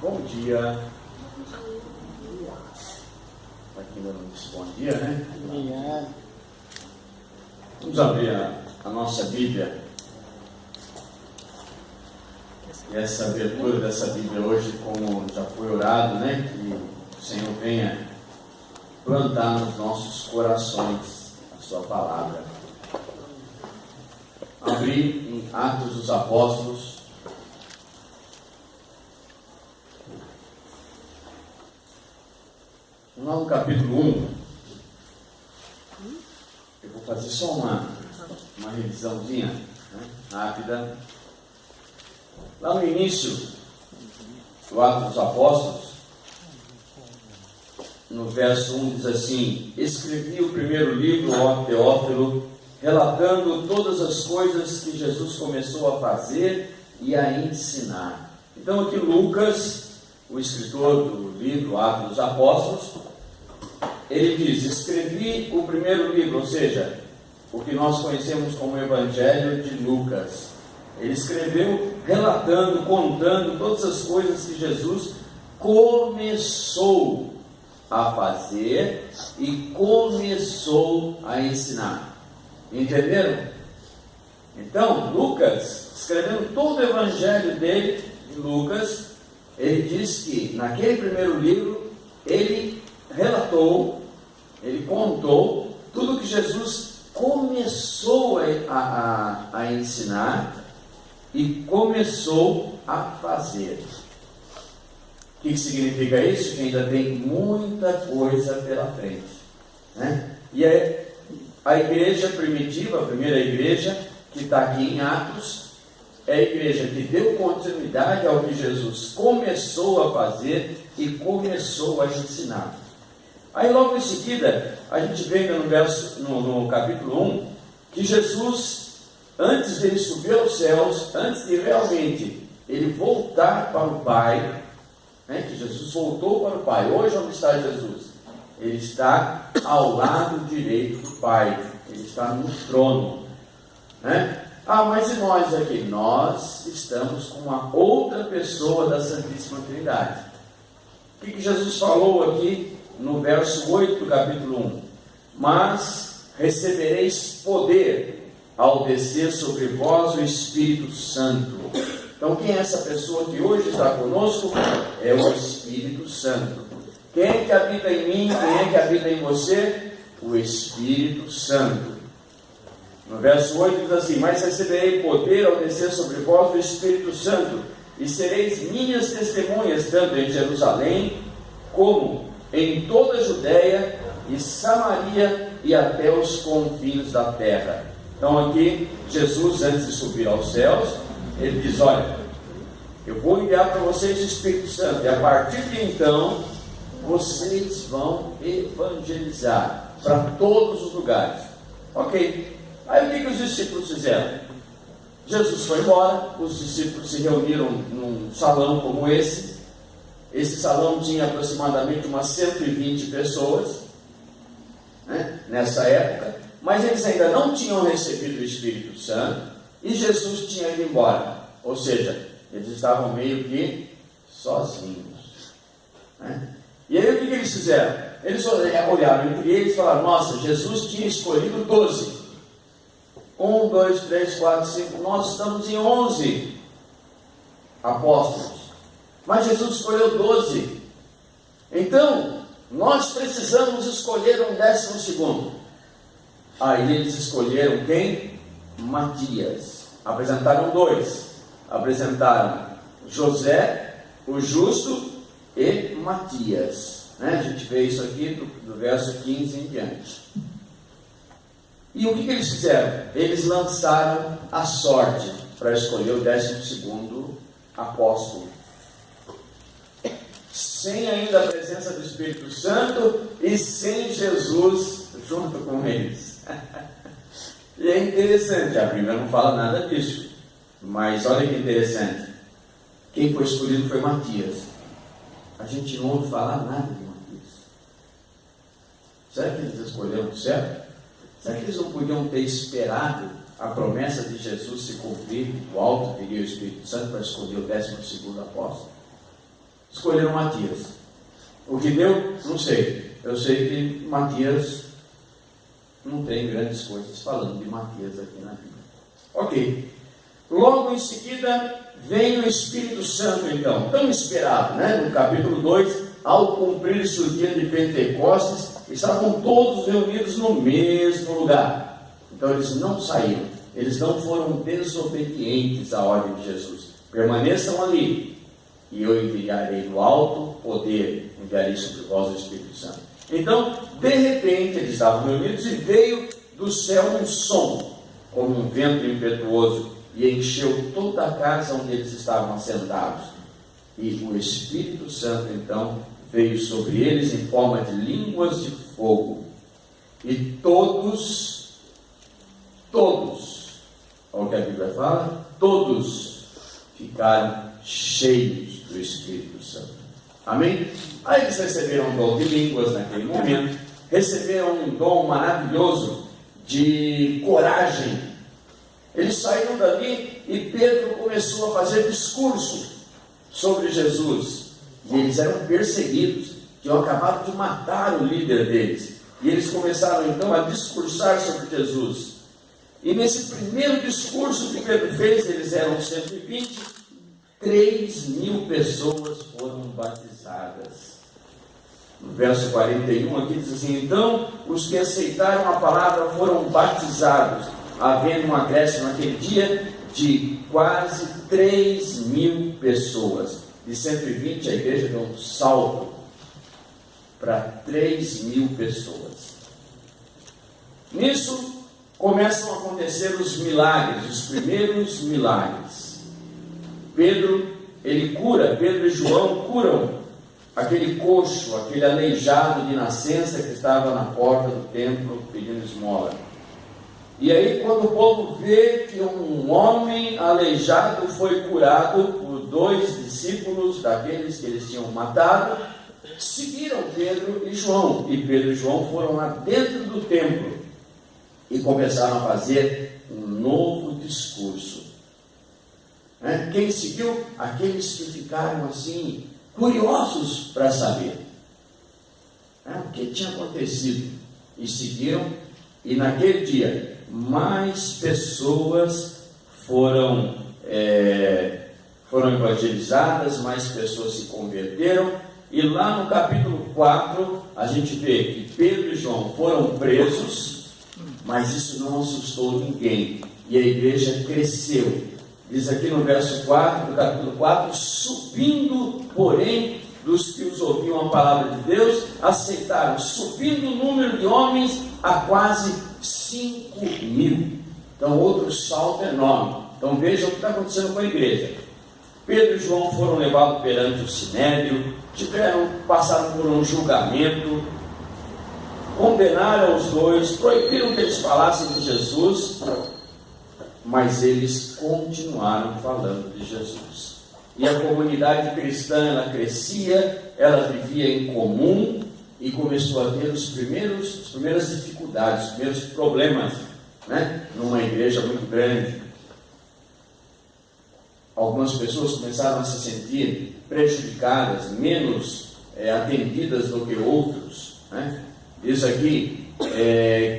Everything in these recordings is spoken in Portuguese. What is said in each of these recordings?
Bom dia. Para quem ainda não disse bom dia, né? Obrigado. Vamos abrir a nossa Bíblia. E essa abertura dessa Bíblia hoje, como já foi orado, né? Que o Senhor venha plantar nos nossos corações a sua palavra. Abrir em Atos dos Apóstolos. Lá no capítulo 1, eu vou fazer só uma revisãozinha, né, rápida. Lá no início do Atos dos Apóstolos, no verso 1 diz assim: escrevi o primeiro livro, ó Teófilo, relatando todas as coisas que Jesus começou a fazer e a ensinar. Então aqui Lucas, o escritor do livro Atos dos Apóstolos, ele diz: escrevi o primeiro livro, ou seja, o que nós conhecemos como Evangelho de Lucas. Ele escreveu relatando, contando todas as coisas que Jesus começou a fazer e começou a ensinar. Entenderam? Então, Lucas, escrevendo todo o Evangelho dele, de Lucas, ele diz que naquele primeiro livro, ele relatou, ele contou tudo que Jesus começou a ensinar e começou a fazer. O que significa isso? Que ainda tem muita coisa pela frente, né? E a igreja primitiva, a primeira igreja que está aqui em Atos, é a igreja que deu continuidade ao que Jesus começou a fazer e começou a ensinar. Aí logo em seguida, a gente vê no capítulo 1, que Jesus, antes de ele subir aos céus, antes de realmente ele voltar para o Pai, né, que Jesus voltou para o Pai. Hoje onde está Jesus? Ele está ao lado direito do Pai, ele está no trono, né? Ah, mas e nós aqui? Nós estamos com uma outra pessoa da Santíssima Trindade. O que Jesus falou aqui no verso 8 do capítulo 1? Mas recebereis poder ao descer sobre vós o Espírito Santo. Então quem é essa pessoa que hoje está conosco? É o Espírito Santo. Quem é que habita em mim? Quem é que habita em você? O Espírito Santo. No verso 8 diz assim: mas receberei poder ao descer sobre vós o Espírito Santo, e sereis minhas testemunhas, tanto em Jerusalém, como em toda a Judéia e Samaria e até os confins da terra. Então aqui, Jesus, antes de subir aos céus, ele diz: olha, eu vou enviar para vocês o Espírito Santo, e a partir de então, vocês vão evangelizar para todos os lugares. Ok. Aí o que os discípulos fizeram? Jesus foi embora, os discípulos se reuniram num salão como esse. Esse salão tinha aproximadamente umas 120 pessoas, né, nessa época, mas eles ainda não tinham recebido o Espírito Santo e Jesus tinha ido embora, ou seja, eles estavam meio que sozinhos, né? E aí o que eles fizeram? Eles olharam entre eles e falaram: nossa, Jesus tinha escolhido 12. 1, 2, 3, 4, 5, nós estamos em 11 apóstolos, mas Jesus escolheu 12. Então, nós precisamos escolher um 12º. Aí eles escolheram quem? Matias. Apresentaram 2. Apresentaram José, o justo, e Matias, né? A gente vê isso aqui do verso 15 em diante. E o que eles fizeram? Eles lançaram a sorte para escolher o 12º apóstolo, sem ainda a presença do Espírito Santo e sem Jesus junto com eles. E é interessante, a Bíblia não fala nada disso, mas olha que interessante, quem foi escolhido foi Matias. A gente não ouve falar nada de Matias. Será que eles escolheram certo? Será que eles não podiam ter esperado a promessa de Jesus se cumprir, o alto viria o Espírito Santo para escolher o 12º apóstolo? escolheram Matias. O que deu? Não sei. Eu sei que Matias não tem grandes coisas falando de Matias aqui na Bíblia. Ok. Logo em seguida, vem o Espírito Santo, então, tão esperado, né? No capítulo 2, ao cumprir-se o dia de Pentecostes, estavam todos reunidos no mesmo lugar. Então eles não saíram, eles não foram desobedientes à ordem de Jesus. Permaneçam ali, e eu enviarei do alto poder, enviarei sobre vós o Espírito Santo. Então, de repente, eles estavam reunidos e veio do céu um som, como um vento impetuoso, e encheu toda a casa onde eles estavam assentados. E o Espírito Santo, então, veio sobre eles em forma de línguas de fogo. E todos, olha o que a Bíblia fala, todos ficaram cheios do Espírito Santo. Amém? Aí eles receberam um dom de línguas naquele momento, receberam um dom maravilhoso de coragem. Eles saíram dali e Pedro começou a fazer discurso sobre Jesus. E eles eram perseguidos, tinham acabado de matar o líder deles. E eles começaram então a discursar sobre Jesus. E nesse primeiro discurso que Pedro fez, eles eram 120, 3.000 pessoas foram batizadas. No verso 41 aqui diz assim: então os que aceitaram a palavra foram batizados, havendo um acréscimo naquele dia de quase 3.000 pessoas. De 120 a igreja deu um salto para 3.000 pessoas. Nisso começam a acontecer os milagres, os primeiros milagres. Pedro e João curam aquele coxo, aquele aleijado de nascença que estava na porta do templo pedindo esmola. E aí, quando o povo vê que um homem aleijado foi curado por 2 discípulos daqueles que eles tinham matado, seguiram Pedro e João. E Pedro e João foram lá dentro do templo e começaram a fazer um novo discurso. Quem seguiu? Aqueles que ficaram assim, curiosos para saber o que tinha acontecido. E seguiram, e naquele dia mais pessoas foram evangelizadas, mais pessoas se converteram. E lá no capítulo 4 a gente vê que Pedro e João foram presos, mas isso não assustou ninguém, e a igreja cresceu. Diz aqui no verso 4 do capítulo 4: subindo, porém, dos que os ouviam a palavra de Deus, aceitaram, subindo o número de homens a quase 5.000. Então, outro salto enorme. Então, vejam o que está acontecendo com a igreja. Pedro e João foram levados perante o Sinédrio, passaram por um julgamento, condenaram os dois, proibiram que eles falassem de Jesus, mas eles continuaram falando de Jesus. E a comunidade cristã, ela crescia, ela vivia em comum e começou a ter as primeiras dificuldades, os primeiros problemas, numa igreja muito grande. Algumas pessoas começaram a se sentir prejudicadas, menos atendidas do que outros. Diz aqui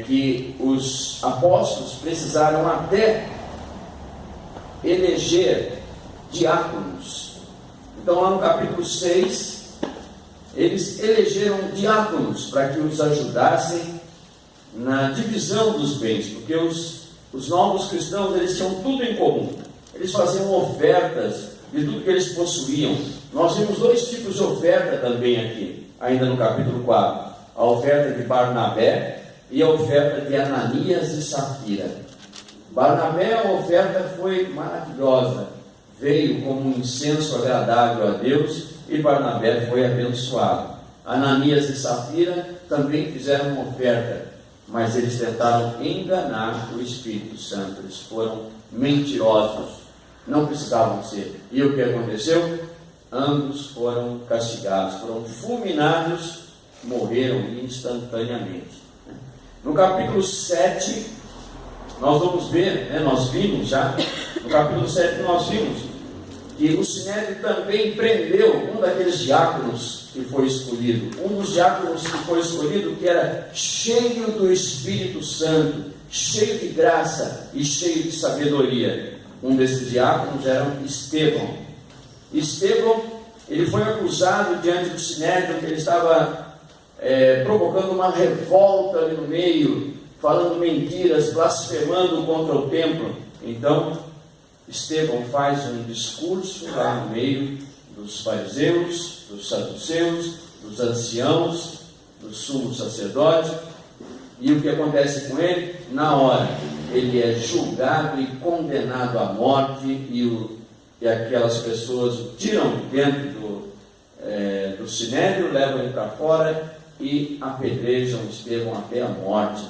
que os apóstolos precisaram até eleger diáconos. Então, lá no capítulo 6, eles elegeram diáconos para que os ajudassem na divisão dos bens, porque os novos cristãos, eles tinham tudo em comum. Eles faziam ofertas de tudo que eles possuíam. Nós vimos 2 tipos de oferta também aqui, ainda no capítulo 4. A oferta de Barnabé e a oferta de Ananias e Safira. Barnabé, a oferta foi maravilhosa, veio como um incenso agradável a Deus, e Barnabé foi abençoado. Ananias e Safira também fizeram uma oferta, mas eles tentaram enganar o Espírito Santo. Eles foram mentirosos, não precisavam ser. E o que aconteceu? Ambos foram castigados, foram fulminados, morreram instantaneamente. No capítulo 7, nós vamos ver, nós vimos já, no capítulo 7 nós vimos que o Sinédrio também prendeu um daqueles diáconos que foi escolhido. Um dos diáconos que foi escolhido, que era cheio do Espírito Santo, cheio de graça e cheio de sabedoria. Um desses diáconos era Estevão. Estevão, ele foi acusado diante do Sinédrio que ele estava provocando uma revolta ali no meio, falando mentiras, blasfemando contra o templo. Então, Estevão faz um discurso lá no meio dos fariseus, dos saduceus, dos anciãos, do sumo sacerdote. E o que acontece com ele? Na hora, ele é julgado e condenado à morte, e aquelas pessoas o tiram dentro do sinédrio, levam ele para fora e apedrejam Estevão até a morte.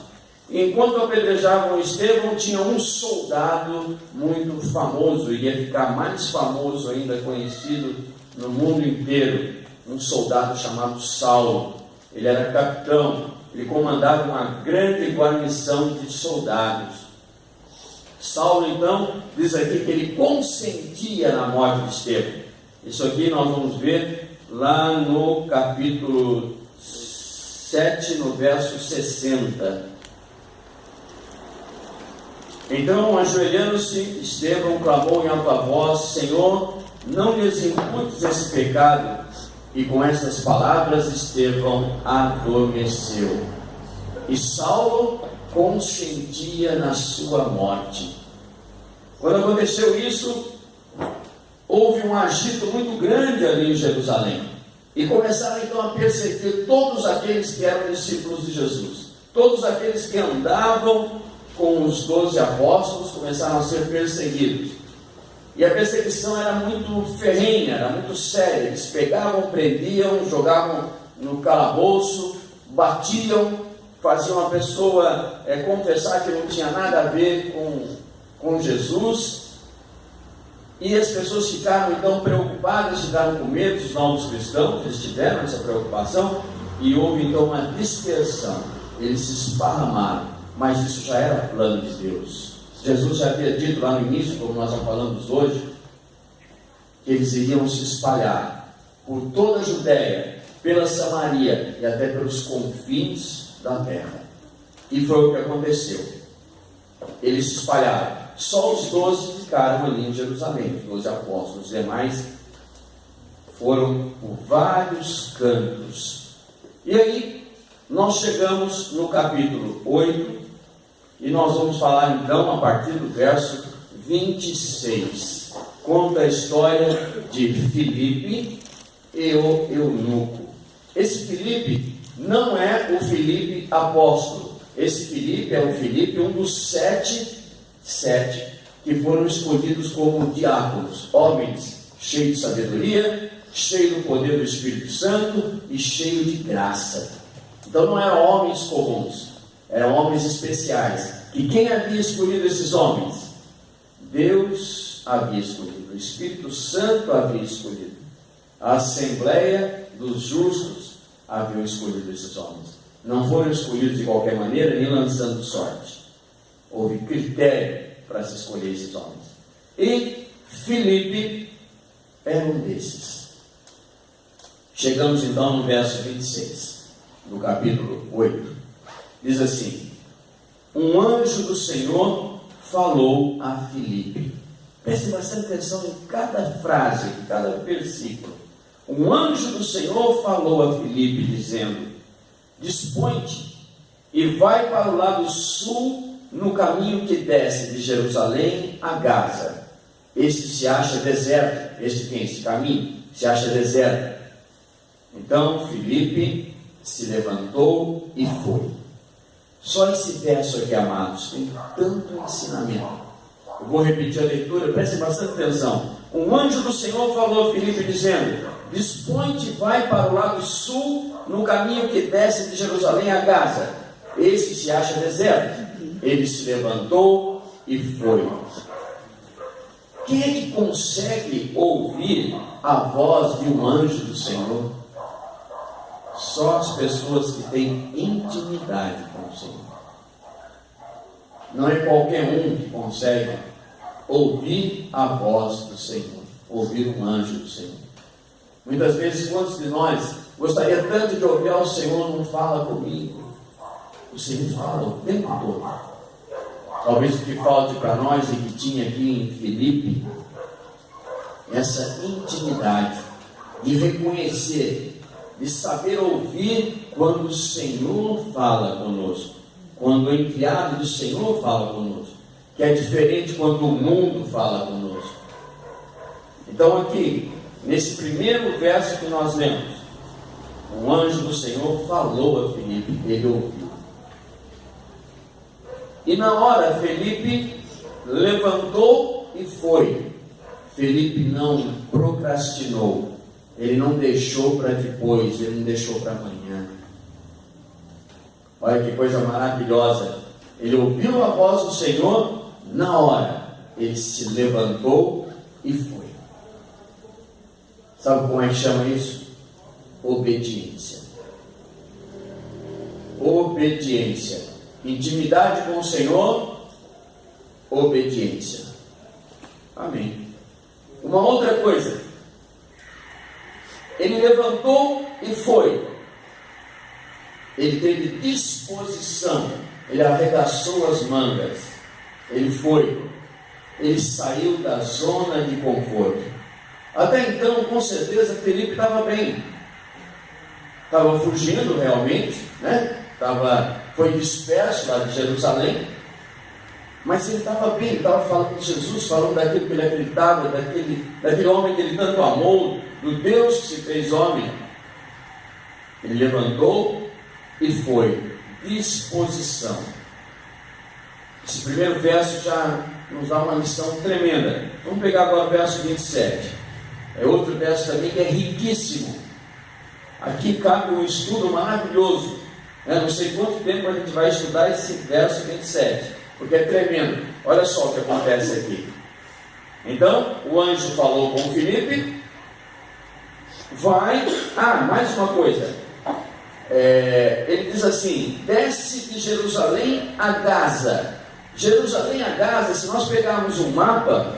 Enquanto apedrejavam Estevão, tinha um soldado muito famoso, ia ficar mais famoso ainda, conhecido no mundo inteiro, um soldado chamado Saulo. Ele era capitão, ele comandava uma grande guarnição de soldados. Saulo, então, diz aqui que ele consentia na morte de Estevão. Isso aqui nós vamos ver lá no capítulo 7, no verso 60. Então, ajoelhando-se, Estevão clamou em alta voz: Senhor, não lhes imputes esse pecado. E com essas palavras, Estevão adormeceu. E Saulo consentia na sua morte. Quando aconteceu isso, houve um agito muito grande ali em Jerusalém. E começaram então a perseguir todos aqueles que eram discípulos de Jesus. Todos aqueles que andavam com os 12 apóstolos começaram a ser perseguidos. E a perseguição era muito ferrenha, era muito séria. Eles pegavam, prendiam, jogavam no calabouço, batiam, faziam a pessoa confessar que não tinha nada a ver com Jesus. E as pessoas ficaram então preocupadas, ficaram com medo, os novos cristãos, eles tiveram essa preocupação, e houve então uma dispersão. Eles se esparramaram. Mas isso já era plano de Deus. Jesus já havia dito lá no início, como nós já falamos hoje, que eles iriam se espalhar por toda a Judéia, pela Samaria e até pelos confins da terra. E foi o que aconteceu. Eles se espalharam. Só os 12 ficaram ali em Jerusalém, os 12 apóstolos. Os demais foram por vários cantos. E aí, nós chegamos no capítulo 8, e nós vamos falar então a partir do verso 26. Conta a história de Filipe e o eunuco. Esse Filipe não é o Filipe apóstolo. Esse Filipe é o Filipe, um dos sete que foram escolhidos como diáconos, homens cheios de sabedoria, cheios do poder do Espírito Santo e cheios de graça. Então não eram homens comuns, eram homens especiais. E quem havia escolhido esses homens? Deus havia escolhido, o Espírito Santo havia escolhido, a Assembleia dos Justos havia escolhido esses homens. Não foram escolhidos de qualquer maneira, nem lançando sorte. Houve critério para se escolher esses homens. E Filipe era um desses. Chegamos então no verso 26, do capítulo 8. Diz assim: um anjo do Senhor falou a Filipe. Preste bastante atenção em cada frase, em cada versículo. Um anjo do Senhor falou a Filipe, dizendo: dispõe-te e vai para o lado sul, no caminho que desce de Jerusalém a Gaza. Este se acha deserto. Esse caminho se acha deserto. Então Filipe se levantou e foi. Só esse verso aqui, amados, tem tanto ensinamento. Eu vou repetir a leitura, prestem bastante atenção. Um anjo do Senhor falou a Filipe, dizendo: dispõe-te e vai para o lado sul, no caminho que desce de Jerusalém a Gaza. Esse se acha deserto. Ele se levantou e foi. Quem é que consegue ouvir a voz de um anjo do Senhor? Só as pessoas que têm intimidade com o Senhor. Não é qualquer um que consegue ouvir a voz do Senhor. ouvir um anjo do Senhor. Muitas vezes, quantos de nós gostaria tanto de ouvir ao Senhor, não fala comigo? O Senhor fala o tempo todo. Talvez o que falte para nós e que tinha aqui em Filipe, essa intimidade de reconhecer, de saber ouvir quando o Senhor fala conosco, quando o enviado do Senhor fala conosco, que é diferente quando o mundo fala conosco. Então aqui, nesse primeiro verso que nós lemos, um anjo do Senhor falou a Filipe, ele ouviu. E na hora Filipe levantou e foi. Filipe não procrastinou, ele não deixou para depois, ele não deixou para amanhã. Olha que coisa maravilhosa. Ele ouviu a voz do Senhor, na hora ele se levantou e foi. Sabe como é que chama isso? Obediência. Obediência. Intimidade com o Senhor, obediência. Amém. Uma outra coisa, ele levantou e foi. Ele teve disposição, ele arregaçou as mangas, ele foi, ele saiu da zona de conforto. Até então, com certeza, Filipe estava bem, estava fugindo realmente, né? Foi disperso lá de Jerusalém, mas ele estava bem, ele estava falando de Jesus, falando daquilo que ele acreditava, daquele homem que ele tanto amou, do Deus que se fez homem. Ele levantou e foi. Disposição. Esse primeiro verso já nos dá uma lição tremenda. Vamos pegar agora o verso 27. É outro verso também que é riquíssimo. Aqui cabe um estudo maravilhoso. Eu não sei quanto tempo a gente vai estudar esse verso 27, porque é tremendo. Olha só o que acontece aqui. Então, o anjo falou com Filipe, vai. Mais uma coisa. Ele diz assim: desce de Jerusalém a Gaza. Jerusalém a Gaza, se nós pegarmos um mapa,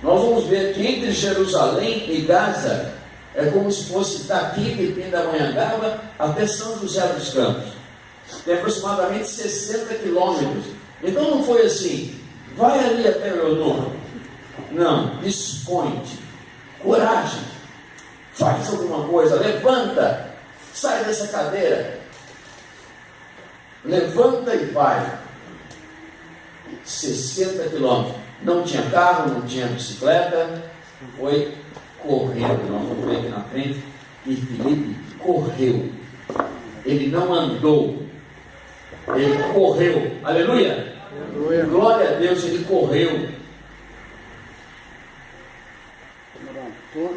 nós vamos ver que entre Jerusalém e Gaza é como se fosse daqui de Pindamonhangaba até São José dos Campos. Tem aproximadamente 60 quilômetros. Então não foi assim, vai ali até Leonor. Não, dispõe-te, coragem, faz alguma coisa, levanta, sai dessa cadeira, levanta e vai. 60 quilômetros. Não tinha carro, não tinha bicicleta, foi correndo. Nós vamos ver aqui na frente que Filipe correu. Ele não andou, ele correu. Aleluia! Aleluia. Glória a Deus, ele correu.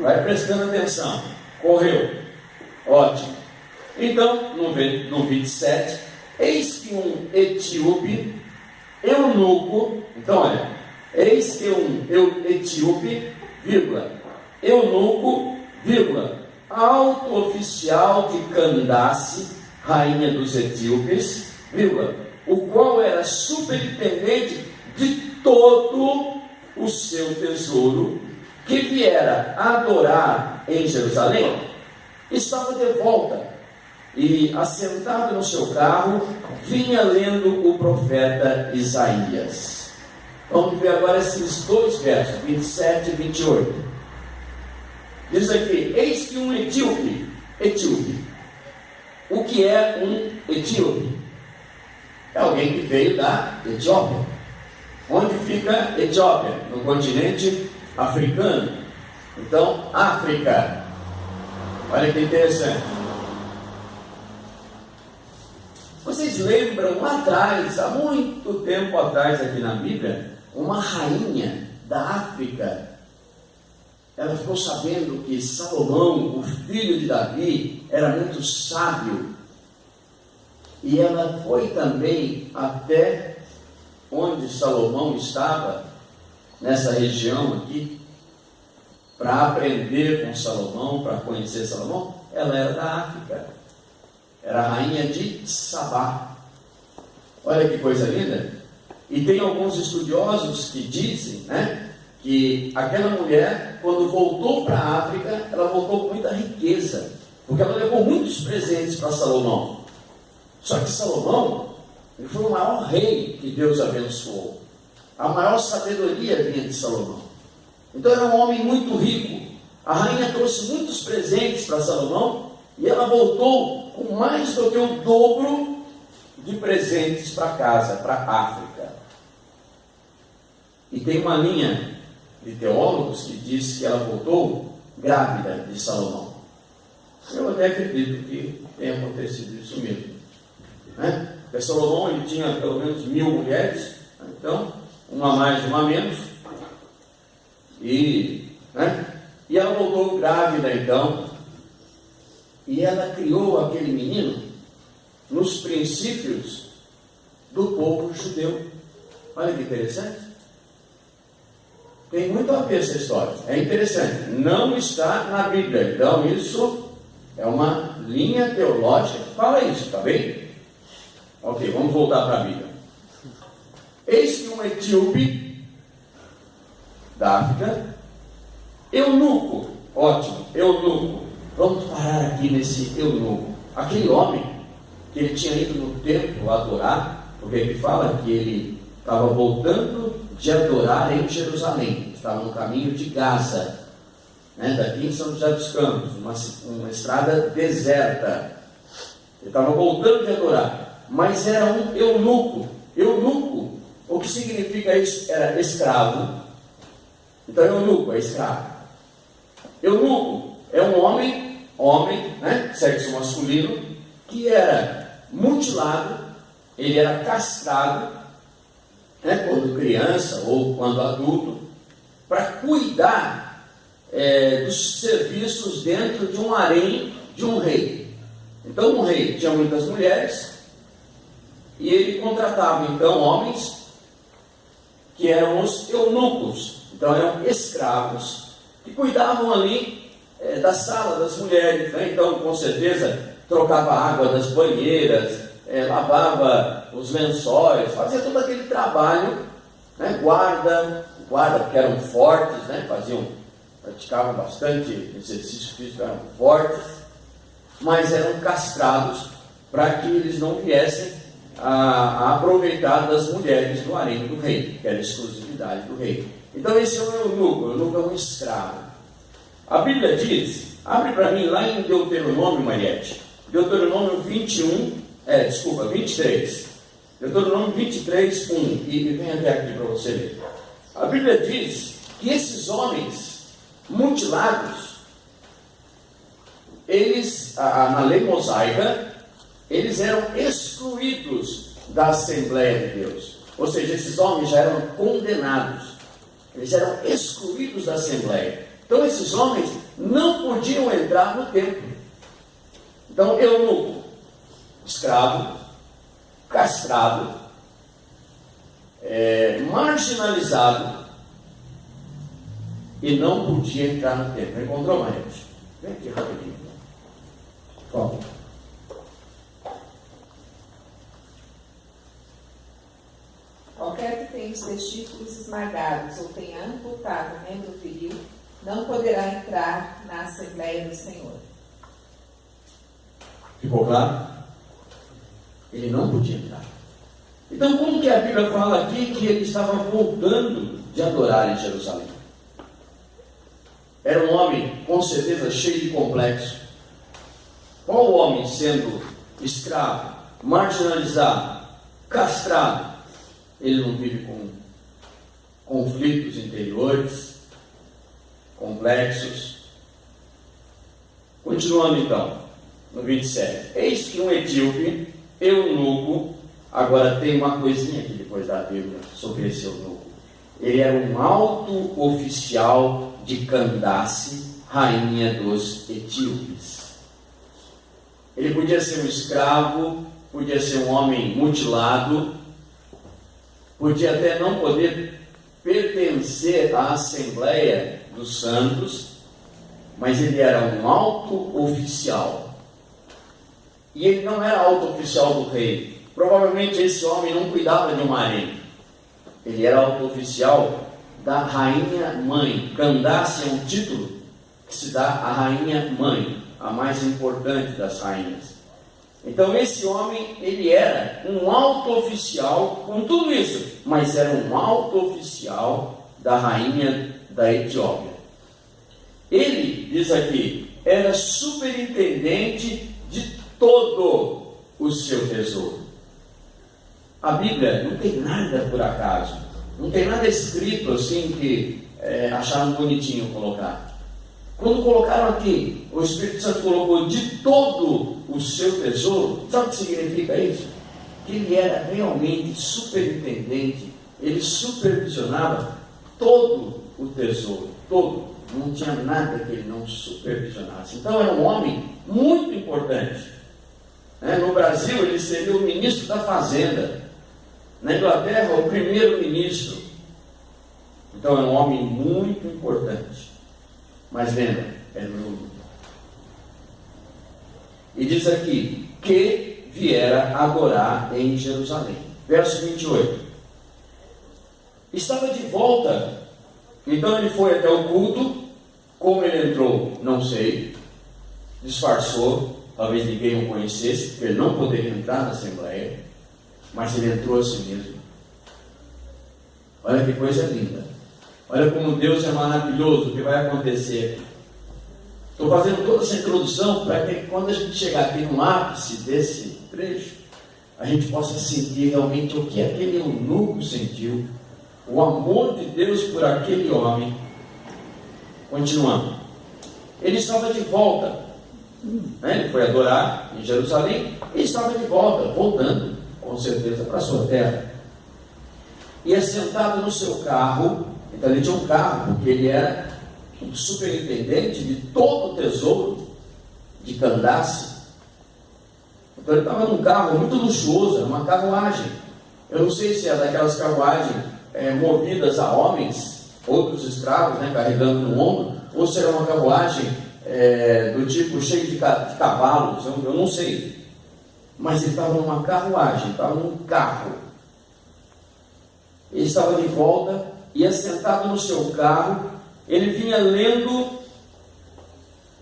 Vai prestando atenção. Correu. Ótimo. Então, no 27, eis que um etíope, eunuco, então olha, eis que um etíope, vírgula, eunuco, vírgula, alto oficial de Candace, rainha dos etíopes, vírgula, o qual era superintendente de todo o seu tesouro, que viera adorar em Jerusalém, estava de volta e, assentado no seu carro, vinha lendo o profeta Isaías. Vamos ver agora esses dois versos, 27 e 28. Diz aqui: eis que um etíope. O que é um etíope? É alguém que veio da Etiópia. Onde fica Etiópia? No continente africano. Então, África. Olha que interessante. Vocês lembram lá atrás, há muito tempo atrás aqui na Bíblia, uma rainha da África, ela ficou sabendo que Salomão, o filho de Davi, era muito sábio, e ela foi também até onde Salomão estava, nessa região aqui, para aprender com Salomão, para conhecer Salomão. Ela era da África, era a rainha de Sabá. Olha que coisa linda. E tem alguns estudiosos que dizem, que aquela mulher, quando voltou para a África, ela voltou com muita riqueza, porque ela levou muitos presentes para Salomão. Só que Salomão, ele foi o maior rei que Deus abençoou. A maior sabedoria vinha de Salomão. Então era um homem muito rico. A rainha trouxe muitos presentes para Salomão e ela voltou com mais do que o dobro de presentes para casa, para a África. E tem uma linha de teólogos que diz que ela voltou grávida de Salomão. Eu até acredito que tenha acontecido isso mesmo, né? Porque Salomão, ele tinha pelo menos 1000 mulheres, então uma mais, uma menos, e ela voltou grávida então, e ela criou aquele menino nos princípios do povo judeu. Olha que interessante. Tem muito a ver essa história. É interessante. Não está na Bíblia. Então isso é uma linha teológica que fala isso, tá bem? Ok, vamos voltar para a Bíblia. Eis que um etíope da África, eunuco, ótimo, eunuco. Vamos parar aqui nesse eunuco. Aquele homem que ele tinha ido no templo adorar, porque ele fala que ele estava voltando de adorar em Jerusalém, estava no caminho de Gaza, né, daqui em São José dos Campos, uma estrada deserta. Ele estava voltando de adorar, mas era um eunuco. Eunuco, o que significa isso? Era escravo. Então eunuco é escravo. Eunuco é um homem, né, sexo masculino, que era mutilado, ele era castrado, né, quando criança ou quando adulto, para cuidar dos serviços dentro de um harém de um rei. Então um rei tinha muitas mulheres e ele contratava então homens que eram os eunucos, então eram escravos que cuidavam ali da sala das mulheres, né? Então com certeza trocava a água das banheiras, lavava os lençóis, fazia todo aquele trabalho, né? Guarda, porque eram fortes, né? Praticavam bastante exercício físico, eram fortes, mas eram castrados para que eles não viessem a aproveitar das mulheres do harém do rei, que era a exclusividade do rei. Então esse é o eunuco. O eunuco é um escravo. A Bíblia diz, abre para mim lá em Deuteronômio, Mariette, Deuteronômio 23, Deuteronômio 23, 1, e vem até aqui para você ler. A Bíblia diz que esses homens mutilados, eles, na lei mosaica, eles eram excluídos da Assembleia de Deus. Ou seja, esses homens já eram condenados, eles eram excluídos da Assembleia. Então esses homens não podiam entrar no templo. Então eunuco, escravo, castrado, marginalizado, e não podia entrar no templo. Encontrou, Mariette? Vem aqui rapidinho. Por favor. Qualquer que tenha os testículos esmagados ou tenha amputado o membro viril, não poderá entrar na Assembleia do Senhor. Ficou claro? Ele não podia entrar. Então, como que a Bíblia fala aqui que ele estava voltando de adorar em Jerusalém? Era um homem, com certeza, cheio de complexo. Qual homem sendo escravo, marginalizado, castrado, ele não vive com conflitos interiores, complexos? Continuando então, no 27. Eis que um etíope, eunuco, agora tem uma coisinha aqui depois da Bíblia sobre esse eunuco. Ele era um alto oficial de Candace, rainha dos etíopes. Ele podia ser um escravo, podia ser um homem mutilado, podia até não poder pertencer à Assembleia dos Santos, mas ele era um alto oficial. E ele não era alto oficial do rei. Provavelmente esse homem não cuidava de um harém. Ele era alto oficial da rainha mãe. Candace é um título que se dá à rainha mãe, a mais importante das rainhas. Então esse homem, ele era um alto oficial com tudo isso, mas era um alto oficial da rainha da Etiópia. Ele, diz aqui, era superintendente de todo o seu tesouro. A Bíblia não tem nada por acaso, não tem nada escrito assim que acharam bonitinho colocar. Quando colocaram aqui, o Espírito Santo colocou de todo o seu tesouro, sabe o que significa isso? Que ele era realmente superintendente, ele supervisionava todo o tesouro, todo, não tinha nada que ele não supervisionasse. Então era um homem muito importante. No Brasil ele seria o ministro da Fazenda, na Inglaterra o primeiro-ministro. Então é um homem muito importante. Mas lembra, é nulo. E diz aqui, que viera adorar em Jerusalém. Verso 28. Estava de volta, então ele foi até o culto. Como ele entrou, não sei. Disfarçou, talvez ninguém o conhecesse, porque ele não poderia entrar na Assembleia. Mas ele entrou assim mesmo. Olha que coisa linda. Olha como Deus é maravilhoso, o que vai acontecer aqui. Estou fazendo toda essa introdução para que quando a gente chegar aqui no ápice desse trecho, a gente possa sentir realmente o que aquele eunuco sentiu, o amor de Deus por aquele homem. Continuando. Ele estava de volta. Ele foi adorar em Jerusalém e estava de volta, voltando, com certeza, para a sua terra. E assentado no seu carro, então ele tinha um carro, porque ele era o superintendente de todo o tesouro de Candace. Então ele estava num carro muito luxuoso, era uma carruagem. Eu não sei se é daquelas carruagens movidas a homens, outros escravos, carregando no ombro, ou se era uma carruagem do tipo cheio de cavalos, eu não sei. Mas ele estava numa carruagem, estava num carro. Ele estava de volta e assentado no seu carro, ele vinha lendo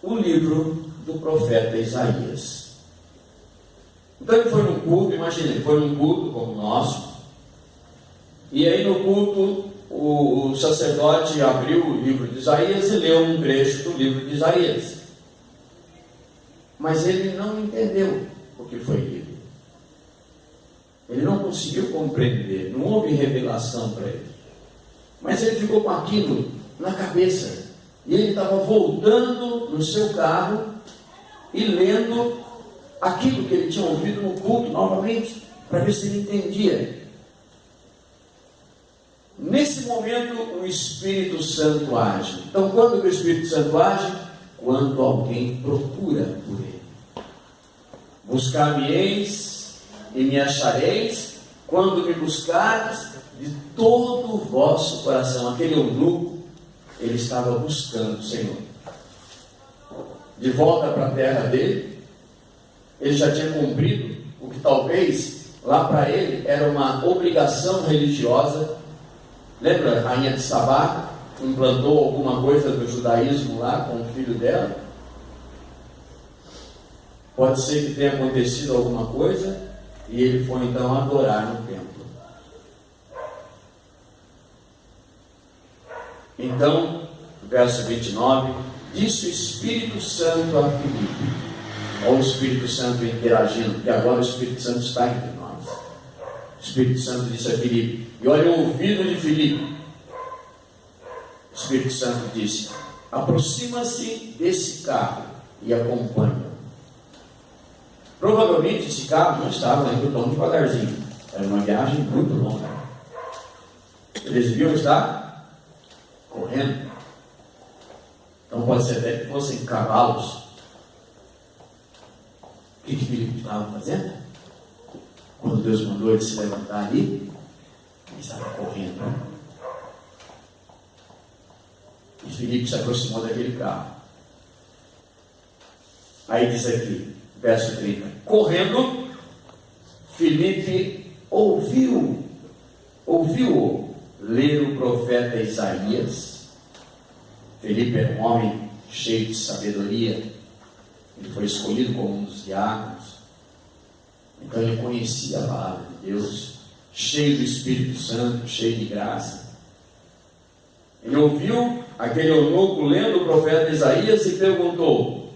o livro do profeta Isaías. Então ele foi num culto, imagina, ele foi num culto como o nosso, e aí no culto o sacerdote abriu o livro de Isaías e leu um trecho do livro de Isaías. Mas ele não entendeu o que foi lido. Ele não conseguiu compreender, não houve revelação para ele. Mas ele ficou com aquilo na cabeça. E ele estava voltando no seu carro e lendo aquilo que ele tinha ouvido no culto novamente, para ver se ele entendia. Nesse momento o Espírito Santo age. Então quando o Espírito Santo age? Quando alguém procura por ele. Buscar-me-eis e me achareis, quando me buscares de todo o vosso coração. Aquele eunuco, ele estava buscando o Senhor. De volta para a terra dele, ele já tinha cumprido o que talvez lá para ele era uma obrigação religiosa. Lembra, a rainha de Sabá implantou alguma coisa do judaísmo lá com o filho dela? Pode ser que tenha acontecido alguma coisa e ele foi então adorar no templo. Então, verso 29, disse o Espírito Santo a Filipe. Olha o Espírito Santo interagindo, porque agora o Espírito Santo está entre nós. O Espírito Santo disse a Filipe, e olha o ouvido de Filipe. O Espírito Santo disse, aproxima-se desse carro e acompanha. Provavelmente esse carro não estava indo tão devagarzinho. Era uma viagem muito longa. Eles deviam estar correndo. Então pode ser até que fossem cavalos. O que Filipe estava fazendo? Quando Deus mandou ele se levantar ali, ele estava correndo. E Filipe se aproximou daquele carro. Aí diz aqui, verso 30, correndo, Filipe ouviu-o ler o profeta Isaías. Felipe era um homem cheio de sabedoria, ele foi escolhido como um dos diáconos, então ele conhecia a palavra de Deus, cheio do Espírito Santo, cheio de graça. Ele ouviu aquele eunuco lendo o profeta Isaías e perguntou: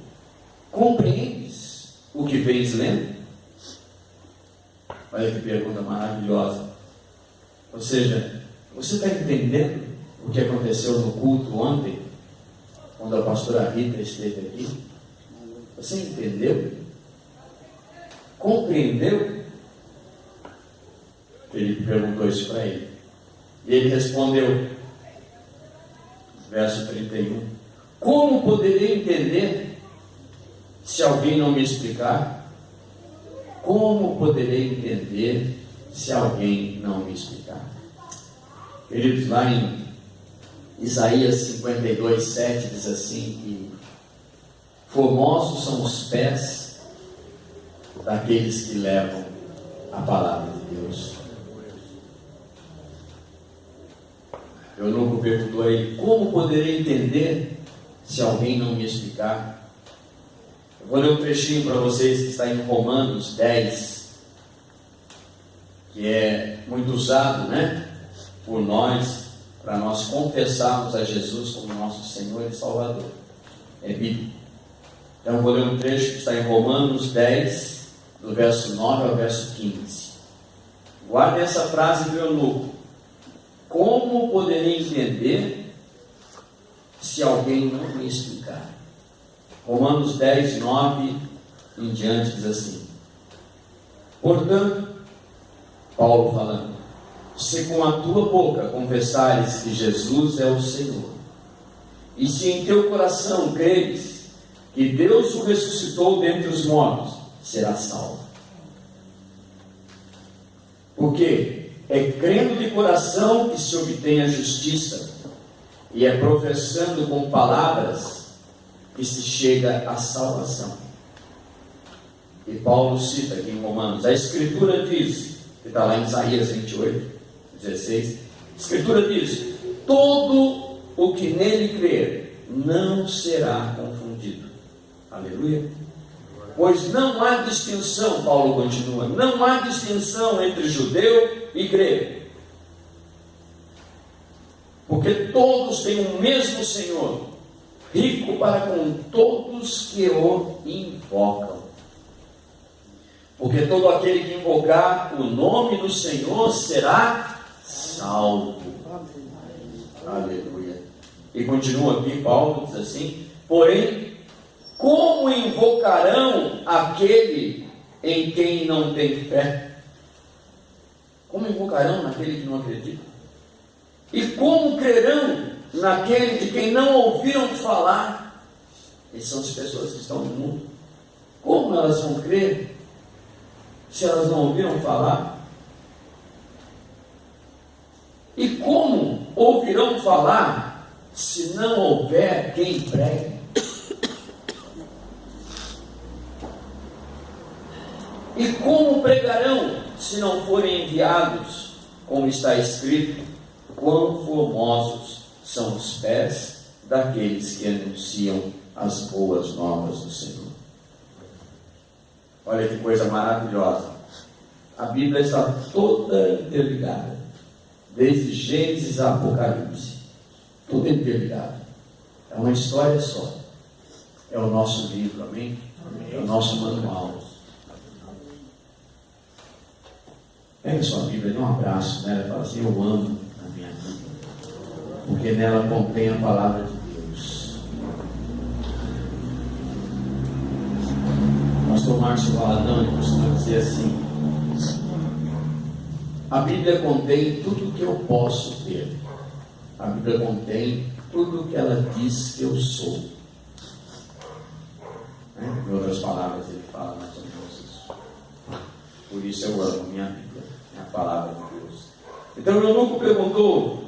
compreendes o que vens lendo? Olha que pergunta maravilhosa. Ou seja, você está entendendo o que aconteceu no culto ontem, quando a pastora Rita esteve aqui? Você entendeu? Compreendeu? Ele perguntou isso para ele. E ele respondeu, verso 31, como poderei entender se alguém não me explicar? Como poderei entender se alguém não me explicar? Queridos, lá em Isaías 52, 7 diz assim que formosos são os pés daqueles que levam a palavra de Deus. Eu nunca perguntou a ele, como poderei entender se alguém não me explicar? Eu vou ler um trechinho para vocês que está em Romanos 10, que é muito usado, por nós, para nós confessarmos a Jesus como nosso Senhor e Salvador. É bíblico. Então eu vou ler um trecho que está em Romanos 10, do verso 9 ao verso 15. Guarde essa frase do eunuco. Como poderei entender se alguém não me explicar? Romanos 10, 9 em diante diz assim: portanto, Paulo falando, se com a tua boca confessares que Jesus é o Senhor, e se em teu coração creres que Deus o ressuscitou dentre os mortos, serás salvo. Porque é crendo de coração que se obtém a justiça, e é professando com palavras que se chega à salvação. E Paulo cita aqui em Romanos, a Escritura diz, que está lá em Isaías 28, 16, a Escritura diz, todo o que nele crer não será confundido. Aleluia. Pois não há distinção, Paulo continua, não há distinção entre judeu e grego, porque todos têm o mesmo Senhor, rico para com todos que o invocam. Porque todo aquele que invocar o nome do Senhor será salvo. Aleluia. E continua aqui, Paulo diz assim, porém, como invocarão aquele em quem não tem fé? Como invocarão naquele que não acredita? E como crerão naquele de quem não ouviram falar? Essas são as pessoas que estão no mundo. Como elas vão crer se elas não ouviram falar? E como ouvirão falar se não houver quem pregue? E como pregarão se não forem enviados? Como está escrito, quão formosos são os pés daqueles que anunciam as boas novas do Senhor. Olha que coisa maravilhosa. A Bíblia está toda interligada, desde Gênesis a Apocalipse, tudo interligado. É uma história só. É o nosso livro, amém? É o nosso manual. Pega sua Bíblia, dê um abraço nela e fala assim, eu amo a minha Bíblia, porque nela contém a palavra de Deus. Pastor Márcio Valadão costuma dizer assim, a Bíblia contém tudo o que eu posso ter. A Bíblia contém tudo o que ela diz que eu sou. Em outras palavras, ele fala mais ou menos isso. Por isso eu amo minha Bíblia, a palavra de Deus. Então o eunuco perguntou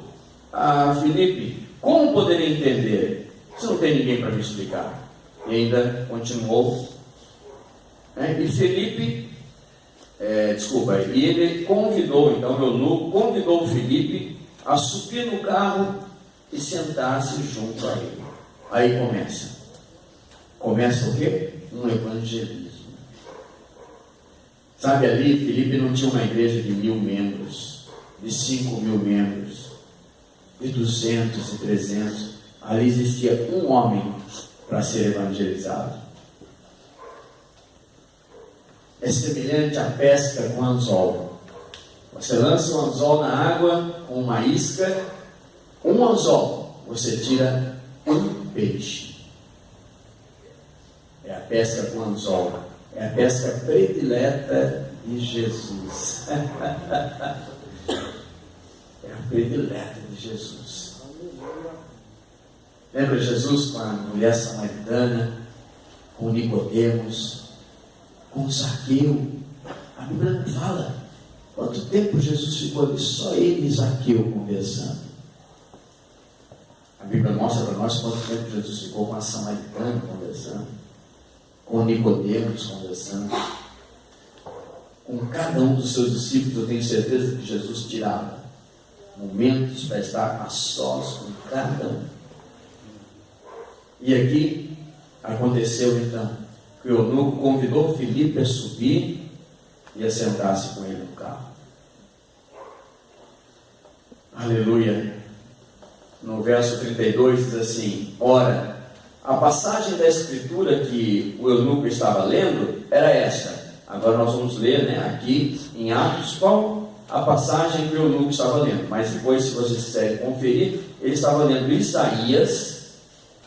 a Filipe, como poderia entender se não tem ninguém para me explicar? E ainda continuou. E Filipe, e ele convidou, então o eunuco convidou Filipe a subir no carro e sentar-se junto a ele. Aí começa o quê? Um evangelismo. Sabe, ali Filipe não tinha uma igreja de 1.000 membros, de 5.000 membros, de 200 e 300. Ali existia um homem para ser evangelizado. É semelhante à pesca com anzol. Você lança um anzol na água com uma isca, um anzol, você tira um peixe. É a pesca com anzol. É a pesca predileta de Jesus. É a predileta de Jesus. Lembra Jesus com a mulher samaritana, com Nicodemos, com Zaqueu? A Bíblia não fala quanto tempo Jesus ficou ali, só ele e Zaqueu conversando. A Bíblia mostra para nós quanto tempo Jesus ficou com a samaritana conversando, com Nicodemos conversando. Com cada um dos seus discípulos, eu tenho certeza que Jesus tirava momentos para estar a sós com cada um. E aqui aconteceu então que o eunuco convidou Filipe a subir e a sentar-se com ele no carro. Aleluia. No verso 32 diz assim: ora, a passagem da escritura que o eunuco estava lendo era esta. Agora nós vamos ler, aqui em Atos, qual a passagem que o eunuco estava lendo. Mas depois, se vocês quiserem conferir, ele estava lendo Isaías,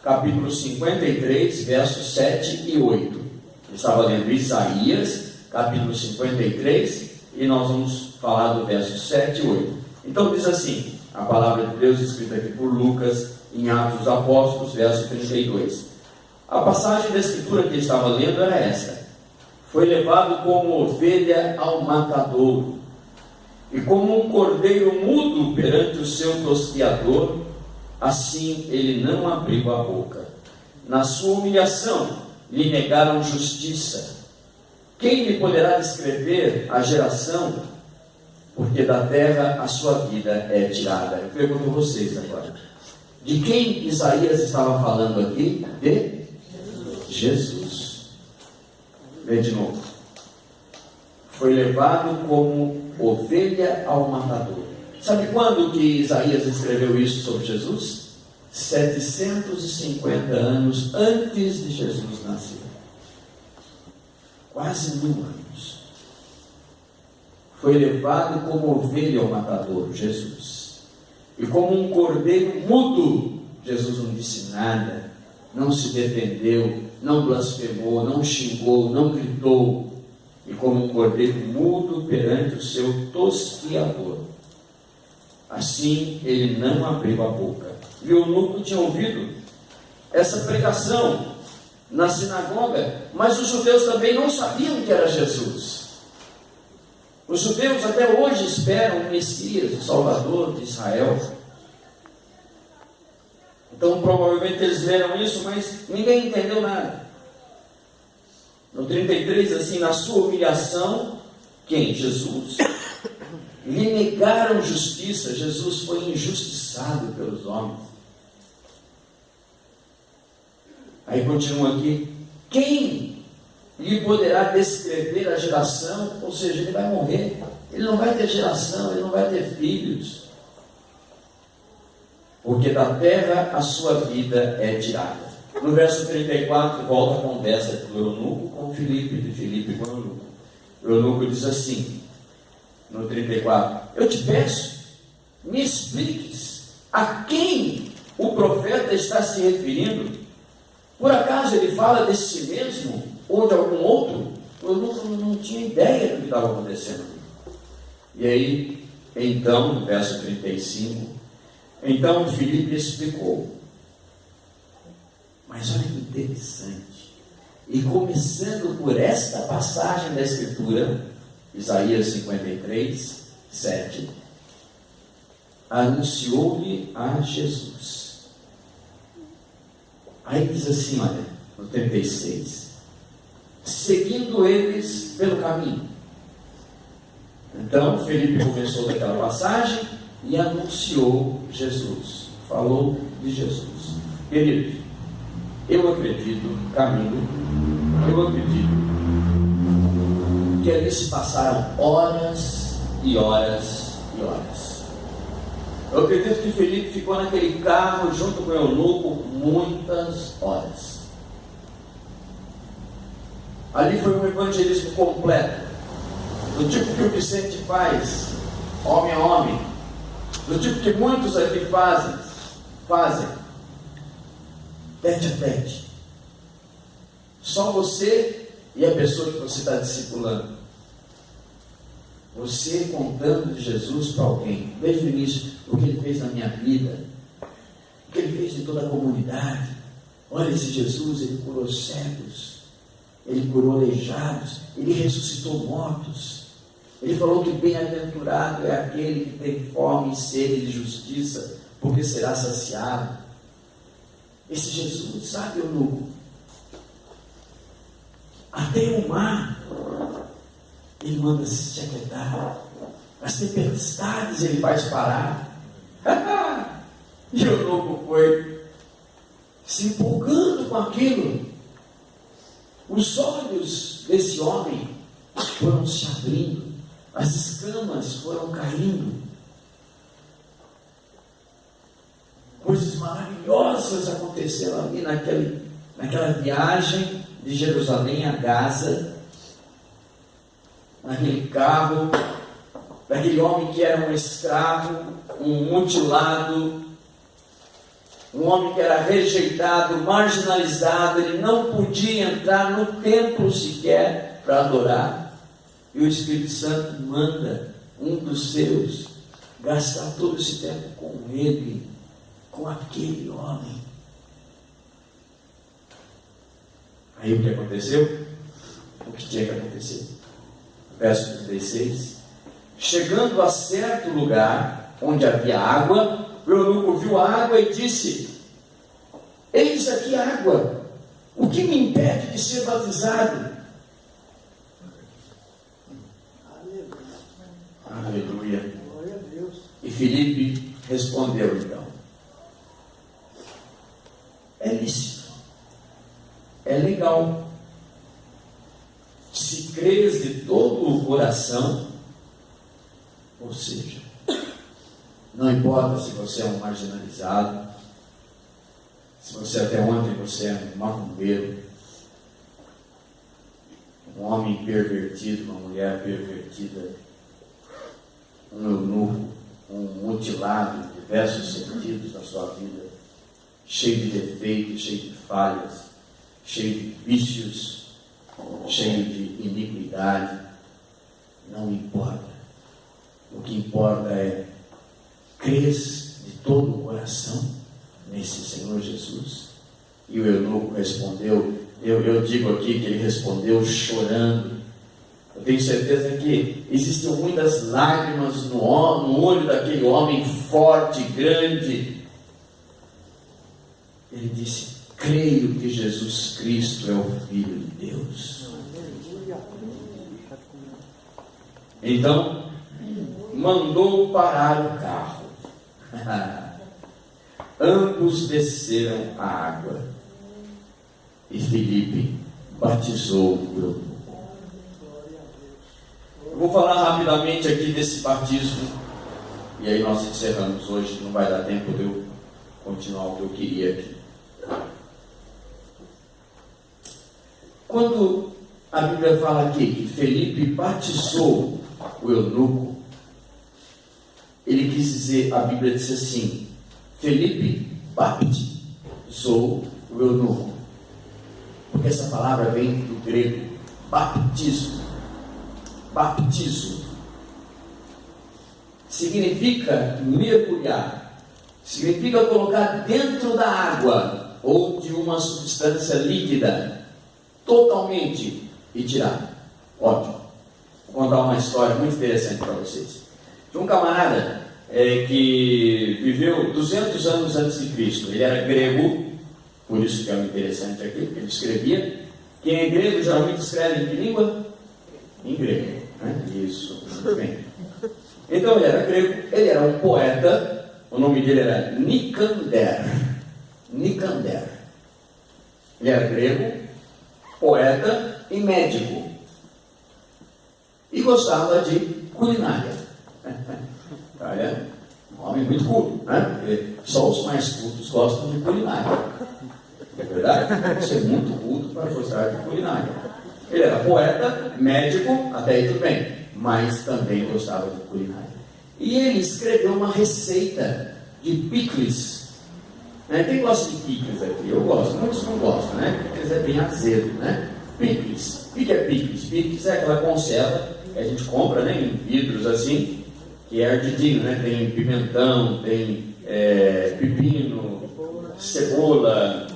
capítulo 53, versos 7 e 8. Ele estava lendo Isaías, capítulo 53, e nós vamos falar do verso 7 e 8. Então diz assim, a palavra de Deus escrita aqui por Lucas, em Atos dos Apóstolos, verso 32. A passagem da escritura que ele estava lendo era esta: foi levado como ovelha ao matadouro, e como um cordeiro mudo perante o seu tosquiador, assim ele não abriu a boca. Na sua humilhação lhe negaram justiça. Quem lhe poderá descrever a geração? Porque da terra a sua vida é tirada. Eu pergunto a vocês agora: de quem Isaías estava falando aqui? De Jesus. Vê de novo. Foi levado como ovelha ao matador. Sabe quando que Isaías escreveu isso sobre Jesus? 750 anos antes de Jesus nascer. Quase 1000 anos. Foi levado como ovelha ao matador, Jesus. E como um cordeiro mudo, Jesus não disse nada, não se defendeu, não blasfemou, não xingou, não gritou. E como um cordeiro mudo perante o seu tosquiador, assim ele não abriu a boca. E o eunuco tinha ouvido essa pregação na sinagoga, mas os judeus também não sabiam que era Jesus. Os judeus até hoje esperam o Messias, o Salvador de Israel. Então provavelmente eles leram isso, mas ninguém entendeu nada. No 33, assim, na sua humilhação, quem? Jesus. Lhe negaram justiça. Jesus foi injustiçado pelos homens. Aí continua aqui: quem lhe poderá descrever a geração? Ou seja, ele vai morrer, ele não vai ter geração, ele não vai ter filhos, porque da terra a sua vida é tirada. No verso 34, volta a conversa do eunuco com Filipe, de Filipe com o eunuco. O eunuco diz assim, no 34: eu te peço, me expliques a quem o profeta está se referindo. Por acaso ele fala de si mesmo ou de algum outro? O eunuco não tinha ideia do que estava acontecendo. E aí, então, no verso 35, então Filipe explicou. Mas olha que interessante. E começando por esta passagem da Escritura, Isaías 53, 7, anunciou-lhe a Jesus. Aí diz assim, olha, no 36, seguindo eles pelo caminho. Então, Filipe começou daquela passagem, e anunciou Jesus, falou de Jesus. Queridos, eu acredito, Camilo, eu acredito que ali se passaram horas e horas e horas. Eu acredito que Felipe ficou naquele carro junto com o eunuco muitas horas. Ali foi um evangelismo completo, do tipo que o Vicente faz, homem a homem, do tipo que muitos aqui fazem, tete a tete. Só você e a pessoa que você está discipulando. Você contando de Jesus para alguém, desde o início, o que ele fez na minha vida, o que ele fez em toda a comunidade. Olha, esse Jesus, ele curou cegos, ele curou aleijados, ele ressuscitou mortos. Ele falou que bem-aventurado é aquele que tem fome e sede de justiça, porque será saciado. Esse Jesus, sabe, eunuco? Até o mar ele manda se aquietar, as tempestades ele faz parar. E o eunuco foi se empolgando com aquilo. Os olhos desse homem foram se abrindo, as escamas foram caindo, coisas maravilhosas aconteceram ali naquela viagem de Jerusalém a Gaza, naquele carro, daquele homem que era um escravo, um mutilado, um homem que era rejeitado, marginalizado. Ele não podia entrar no templo sequer para adorar. E o Espírito Santo manda um dos seus gastar todo esse tempo com ele, com aquele homem. Aí o que aconteceu? O que tinha que acontecer? Verso 36. Chegando a certo lugar onde havia água, o eunuco viu a água e disse: eis aqui a água, o que me impede de ser batizado? Aleluia. Glória a Deus. E Filipe respondeu então: é lícito, é legal, se crês de todo o coração. Ou seja, não importa se você é um marginalizado, se você até ontem você é um macumbeiro, um homem pervertido, uma mulher pervertida, um eunuco, um mutilado em diversos sentidos da sua vida, cheio de defeitos, cheio de falhas, cheio de vícios, cheio de iniquidade. Não importa. O que importa é crês de todo o coração nesse Senhor Jesus. E o eunuco respondeu, eu digo aqui que ele respondeu chorando. Eu tenho certeza que existiam muitas lágrimas no olho daquele homem forte, grande. Ele disse: creio que Jesus Cristo é o Filho de Deus. Então mandou parar o carro. Ambos desceram a água e Filipe batizou o eunuco. Eu vou falar rapidamente aqui desse batismo e aí nós encerramos hoje. Não vai dar tempo de eu continuar o que eu queria aqui. Quando a Bíblia fala aqui que Filipe batizou o eunuco, ele quis dizer, a Bíblia disse assim: Filipe batizou o eunuco, porque essa palavra vem do grego baptismo. Baptizo significa mergulhar, significa colocar dentro da água ou de uma substância líquida totalmente e tirar. Ótimo. Vou contar uma história muito interessante para vocês. De um camarada que viveu 200 anos antes de Cristo. Ele era grego, por isso que é interessante aqui, porque ele escrevia. Quem é grego geralmente escreve em que língua? Em grego, né? Isso, muito bem. Então ele era grego, ele era um poeta, o nome dele era Nicander. Nicander. Ele era grego, poeta e médico. E gostava de culinária. Olha, um homem muito culto, né? Porque só os mais cultos gostam de culinária. É verdade? Você é muito culto para gostar de culinária. Ele era poeta, médico, até aí tudo bem, mas também gostava de culinária. E ele escreveu uma receita de picles. Quem gosta de picles aqui? Eu gosto, muitos não gostam, né? Picles é bem azedo, né? Picles. O que é picles? Picles é aquela conserva que a gente compra, né, em vidros assim, que é ardidinho, né? Tem pimentão, tem pepino, cebola,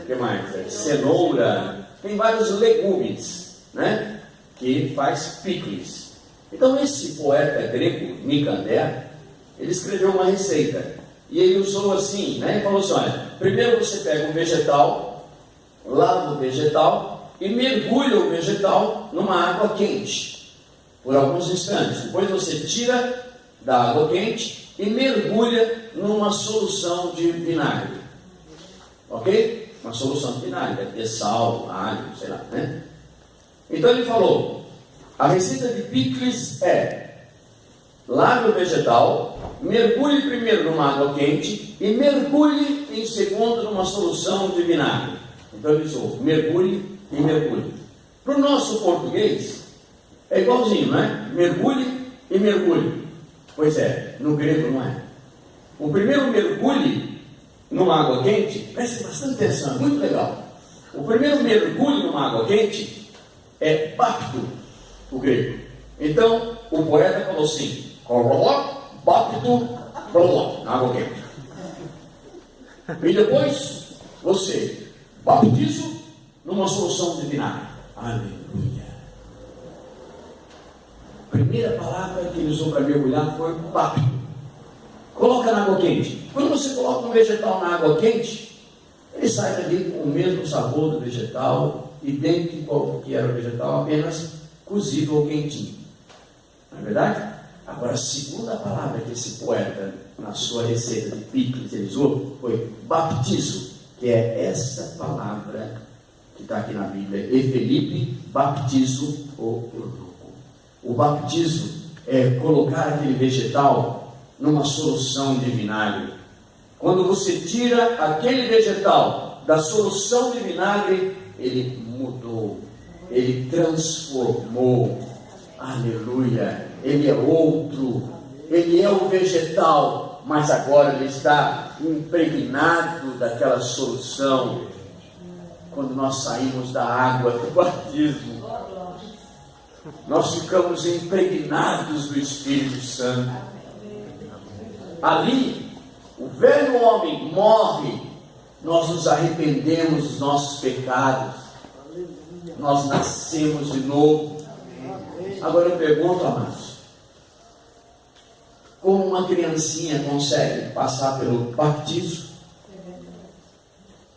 o que mais? Cenoura, tem vários legumes, né? Que faz picles. Então esse poeta grego, Nicander, ele escreveu uma receita. E ele usou assim, né? Ele falou assim, olha, primeiro você pega um vegetal, lava o vegetal e mergulha o vegetal numa água quente, por alguns instantes. Depois você tira da água quente e mergulha numa solução de vinagre. Ok? Uma solução de vinagre, deve ter sal, alho, sei lá, né? Então ele falou, a receita de picles é: lave o vegetal, mergulhe primeiro numa água quente e mergulhe em segundo numa solução de vinagre. Então ele usou mergulhe e mergulhe. Para o nosso português é igualzinho, não é? Mergulhe e mergulhe. Pois é, no grego não é. O primeiro mergulhe numa água quente, preste bastante atenção, é muito legal. O primeiro mergulho numa água quente é bapto, o grego. Então o poeta falou assim: bapto, na água quente. E depois você baptizo numa solução de vinagre. Aleluia. A primeira palavra que ele usou para mergulhar foi bapto. Coloca na água quente. Quando você coloca um vegetal na água quente, ele sai dali com o mesmo sabor do vegetal, idêntico ao que era o vegetal, apenas cozido ou quentinho. Não é verdade? Agora, a segunda palavra que esse poeta, na sua receita de picles, ele usou foi baptizo, que é essa palavra que está aqui na Bíblia. E Felipe, baptizo o eunuco. O baptizo é colocar aquele vegetal numa solução de vinagre. Quando você tira aquele vegetal da solução de vinagre, ele mudou, ele transformou. Aleluia! Ele é outro, ele é o vegetal, mas agora ele está impregnado daquela solução. Quando nós saímos da água do batismo, nós ficamos impregnados do Espírito Santo. Ali, o velho homem morre, nós nos arrependemos dos nossos pecados, nós nascemos de novo. Agora eu pergunto, amados, como uma criancinha consegue passar pelo batismo?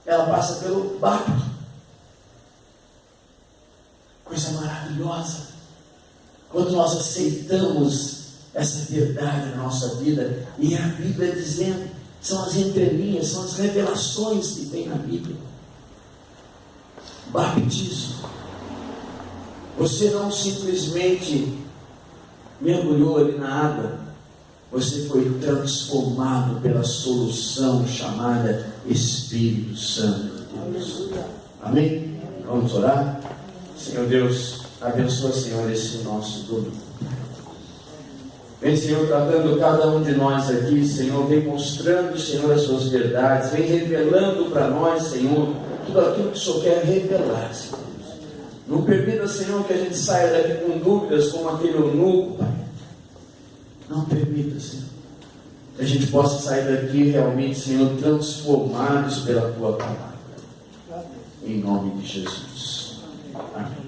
Ela passa pelo bapto. Coisa maravilhosa. Quando nós aceitamos essa verdade na nossa vida, e a Bíblia dizendo, são as entrelinhas, são as revelações que tem na Bíblia. Batismo. Você não simplesmente mergulhou ali na água, você foi transformado pela solução chamada Espírito Santo de Deus. Amém? Vamos orar? Senhor Deus, abençoa, Senhor, esse nosso domingo. Vem, Senhor, tratando cada um de nós aqui, Senhor, vem mostrando, Senhor, as suas verdades, vem revelando para nós, Senhor, tudo aquilo que o Senhor quer revelar, Senhor. Não permita, Senhor, que a gente saia daqui com dúvidas como aquele eunuco, Pai. Não permita, Senhor, que a gente possa sair daqui realmente, Senhor, transformados pela Tua palavra. Em nome de Jesus. Amém.